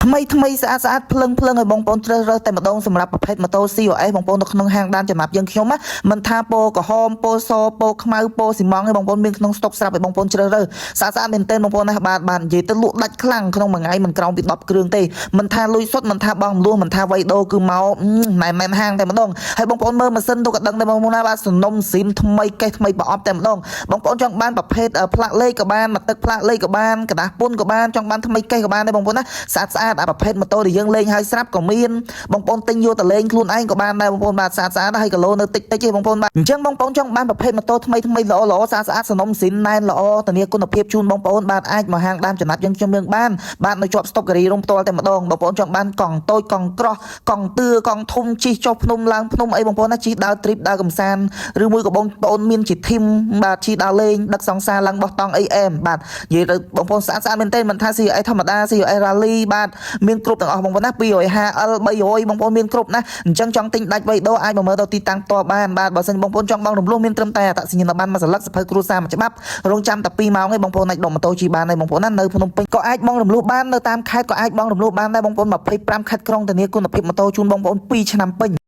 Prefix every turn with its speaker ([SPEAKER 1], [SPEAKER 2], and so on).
[SPEAKER 1] ថ្មីស្អាតភ្លឹងឲ្យបងប្អូនជ្រើសរើសតែម្ដងសម្រាប់ប្រភេទម៉ូតូ COS បងប្អូននៅក្នុងហាងដានចំណាប់យើងខ្ញុំមិនថាពណ៌ក្រហមពណ៌សពណ៌ខ្មៅពណ៌ស៊ីម៉ង់ឯងបងប្អូនមានក្នុងស្តុកស្រាប់ឲ្យបងប្អូនជ្រើសរើសស្អាតមែនទែនបងប្អូនណាបាទនិយាយទៅលក់ដាច់ខ្លាំងក្នុងមួយថ្ងៃមិនក្រោមពី10គ្រឿងទេមិនថាលុយសុទ្ធមិនថាបងមលួសមិនថាវៃដូគឺមកណែមែនហាងតែម្ដងហើយបងប្អូនមើលម៉ាស៊ីនទៅក៏ដឹងដែរបងប្អូនណាបាទសំណុំស៊ីមថ្មីកេះថ្មីប្រអប់តែម្ដងបងប្អូនចង់បានប្រភេទផ្លាកលេខក៏បានមកទឹកផ្លាកលេខក៏បានกระดาษពុនក៏បានចង់បានថ្មីកេះក៏បានដែរបងប្អូនណាស្អាតប្រភេទម៉ូតូដែលយើងលេងហើយស្រាប់ក៏មានបងប្អូនទិញយកទៅលេងខ្លួនឯងក៏បានដែរបងប្អូនបាទស្អាតហើយគីឡូនៅតិចទេបងប្អូនបាទអញ្ចឹងបងប្អូនចង់បានប្រភេទម៉ូតូថ្មីល្អស្អាតសំណុំស៊ីនណែនល្អធានាគុណភាពជូនបងប្អូនបាទអាចមកហាងដាមចំណាប់យើងខ្ញុំយើងបានបាទនៅជាប់ស្តុកការីរំផ្ទាល់តែម្ដងបងប្អូនចង់បានកង់តូចកង់ក្រោះកង់ទឿកង់ធំជិះចុះភ្នំឡើងភ្នំអីបងប្អូនណាជិះដើរទ្រីបដើរកំសាន្តឬមួយក៏បងប្អូនមានជាធីមបាទជិះដើរលេងដឹកសង្សារឡើងបោះតង់អីអែមបាទនិយាយទៅបងប្អូនស្អាតមែនទេមិនថា COS ធម្មតា COS Rally បាទមានគ្រប់ទាំងអស់បងប្អូនណា 250L 300បងប្អូនមានគ្រប់ណាអញ្ចឹងចង់ទិញដាច់វៃដូអាចមកមើលទៅទីតាំងផ្ទាល់បានបាទបើសិនបងប្អូនចង់បងរំលោះមានត្រឹមតែអត្តសញ្ញាណប័ណ្ណមួយសន្លឹកសភៅគ្រួសារមួយច្បាប់រងចាំតែ2ម៉ោងឯងបងប្អូនអាចដកម៉ូតូជិះបានដែរបងប្អូនណានៅភ្នំពេញក៏អាចបងរំលោះបាននៅតាមខេត្តក៏អាចបងរំលោះបានដែរបងប្អូន25ខេត្តក្រុងធានាគុណភាពម៉ូតូជូនបងប្អូន2ឆ្នាំពេញ